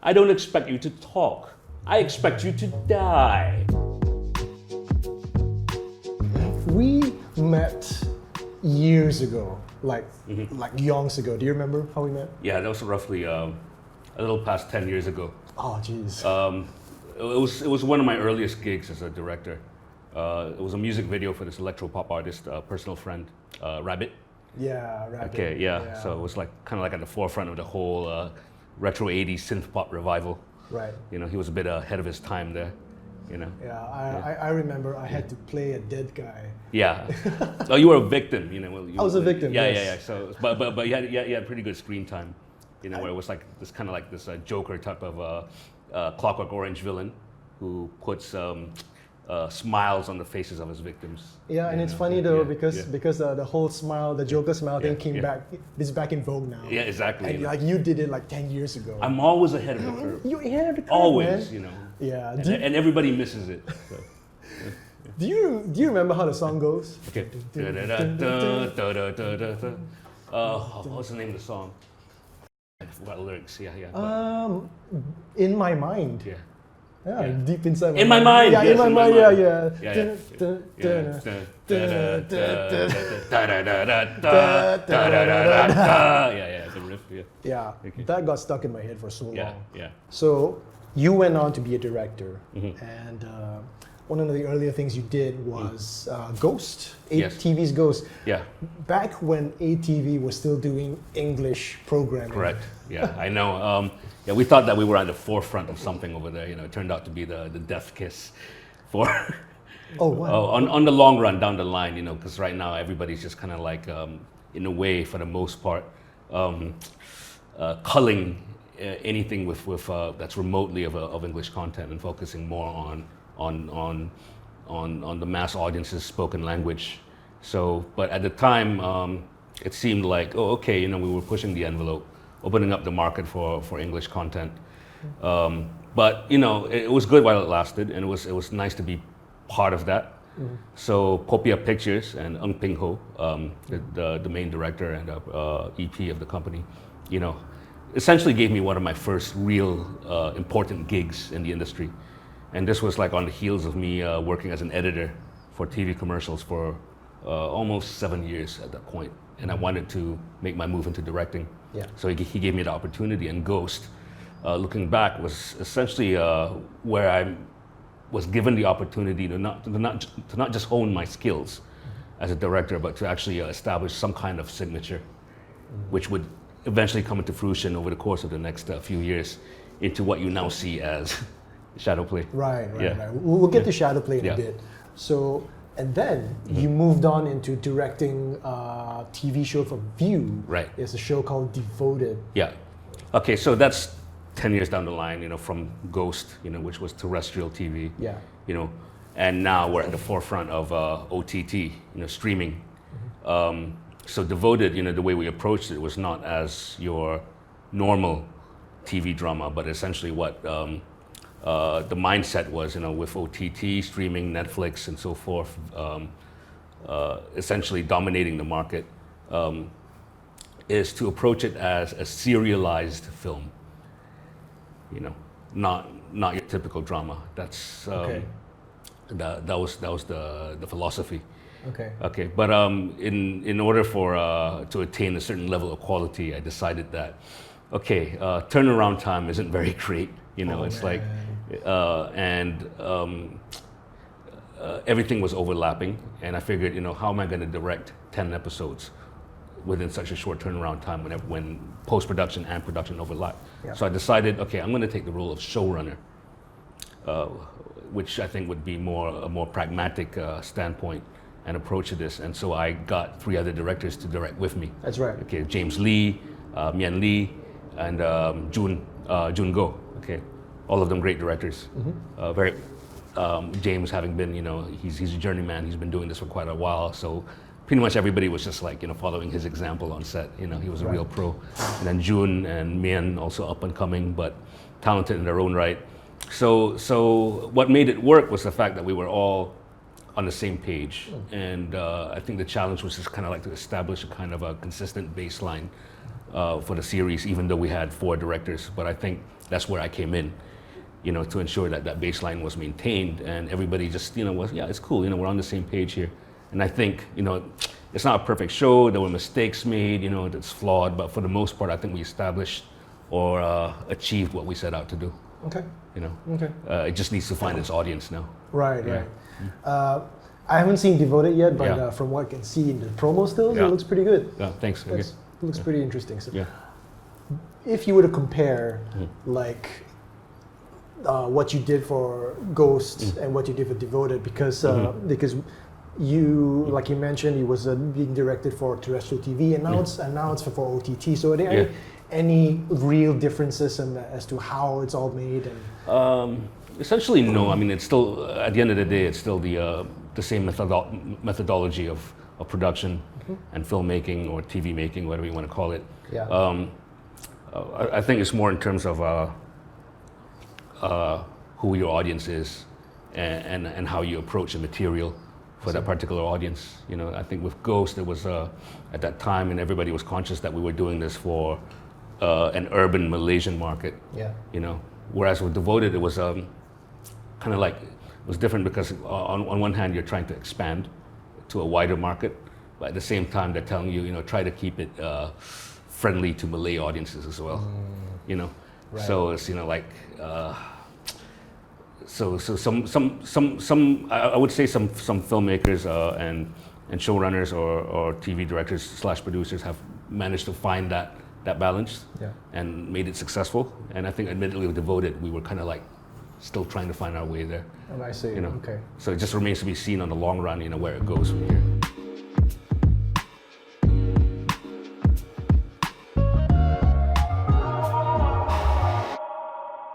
I don't expect you to talk. I expect you to die. We met years ago, like yonks ago. Do you remember how we met? Yeah, that was roughly a little past 10 years ago. Oh, jeez. It was one of my earliest gigs as a director. It was a music video for this electro-pop artist, personal friend, Rabbit. Yeah, right. Okay, yeah. So it was like kind of like at the forefront of the whole retro 80s synth pop revival. Right. You know, he was a bit ahead of his time there. You know. Yeah, I remember I had to play a dead guy. Yeah. Oh, you were a victim. You know. Well, I was a victim. Yeah, yes. yeah. So, but you had pretty good screen time. You know, where it was like this kind of like this Joker type of Clockwork Orange villain who puts smiles on the faces of his victims. Yeah, and it's funny though because the whole smile, the Joker smile thing came back. It's back in vogue now. Yeah, exactly. And like you did it like 10 years ago. I'm always ahead of the curve. You're ahead of the curve, Always, man. you know. Yeah. And everybody misses it. So. Do you remember how the song goes? Okay. What's the name of the song? I forgot the lyrics. Yeah. In my mind. Yeah. Yeah, deep inside. In my mind. Yeah, yes, in my mind. Yeah. Yeah. The riff. Yeah. Yeah. Okay. That got stuck in my head for so long. Yeah. So you went on to be a director, and one of the earlier things you did was Ghost, ATV's Ghost. Yeah. Back when ATV was still doing English programming. Correct. Yeah, I know. Yeah, we thought that we were at the forefront of something over there. You know, it turned out to be the death kiss for. Oh wow. On the long run, down the line, you know, because right now everybody's just kind of like, in a way, for the most part, culling anything with that's remotely of English content and focusing more on the mass audience's spoken language. So, but at the time, it seemed like, oh, okay, you know, we were pushing the envelope, opening up the market for English content. But you know, it was good while it lasted, and it was nice to be part of that. So Popia Pictures and Ng Ping Ho, the main director and EP of the company, you know, essentially gave me one of my first real important gigs in the industry. And this was like on the heels of me working as an editor for TV commercials for almost 7 years at that point. And I wanted to make my move into directing. Yeah. So he gave me the opportunity, and Ghost, looking back, was essentially where I was given the opportunity to not just hone my skills as a director, but to actually establish some kind of signature, which would eventually come into fruition over the course of the next few years into what you now see as shadow play. Right. We'll get to shadow play in a bit. So, and then you moved on into directing a TV show for View. Right. It's a show called Devoted. Yeah. Okay, so that's 10 years down the line, you know, from Ghost, you know, which was terrestrial TV. Yeah. You know, and now we're at the forefront of OTT, you know, streaming. So Devoted, you know, the way we approached it was not as your normal TV drama, but essentially what the mindset was, you know, with OTT, streaming, Netflix, and so forth, essentially dominating the market, is to approach it as a serialized film. You know, not your typical drama. That's that was the philosophy. Okay. But in order for to attain a certain level of quality, I decided that turnaround time isn't very great. You know, everything was overlapping, and I figured, you know, how am I going to direct 10 episodes within such a short turnaround time when post-production and production overlap? Yeah. So I decided, I'm going to take the role of showrunner, which I think would be a more pragmatic standpoint and approach to this. And so I got 3 other directors to direct with me. That's right. Okay, James Lee, Mian Lee, and Jun Go. Okay, all of them great directors. James, having been, you know, he's a journeyman. He's been doing this for quite a while. So pretty much everybody was just like, you know, following his example on set. You know, he was a real pro. And then Jun and Mian, also up and coming, but talented in their own right. So what made it work was the fact that we were all on the same page. And I think the challenge was just kind of like to establish a kind of a consistent baseline for the series, even though we had 4 directors. But I think that's where I came in, to ensure that that baseline was maintained and everybody just, was, yeah, it's cool, we're on the same page here. And I think, it's not a perfect show. There were mistakes made, that's flawed, but for the most part, I think we established or achieved what we set out to do. Okay. Okay. It just needs to find its audience now. Right, Yeah. right. I haven't seen Devoted yet, but Yeah. From what I can see in the promo stills, Yeah. it looks pretty good. Yeah, thanks. Okay. It looks pretty interesting. So Yeah. if you were to compare, like, what you did for Ghost and what you did for Devoted, because you, like you mentioned, it was being directed for terrestrial TV, and now it's for OTT. So are there any real differences as to how it's all made? And Essentially, no. I mean, it's still, at the end of the day, it's still the same methodology of production and filmmaking or TV making, whatever you want to call it. yeah, I think it's more in terms of who your audience is and how you approach the material for that particular audience. I think with Ghost, it was at that time, and everybody was conscious that we were doing this for an urban Malaysian market. yeah, Whereas with Devoted, it was kind of like, it was different because on one hand, you're trying to expand to a wider market, but at the same time, they're telling you, try to keep it friendly to Malay audiences as well. Right. So it's so some I would say some filmmakers and showrunners or TV directors / producers have managed to find that balance and made it successful. And I think admittedly with Devoted, we were kind of like still trying to find our way there. And I see. Okay. So it just remains to be seen on the long run, where it goes from here.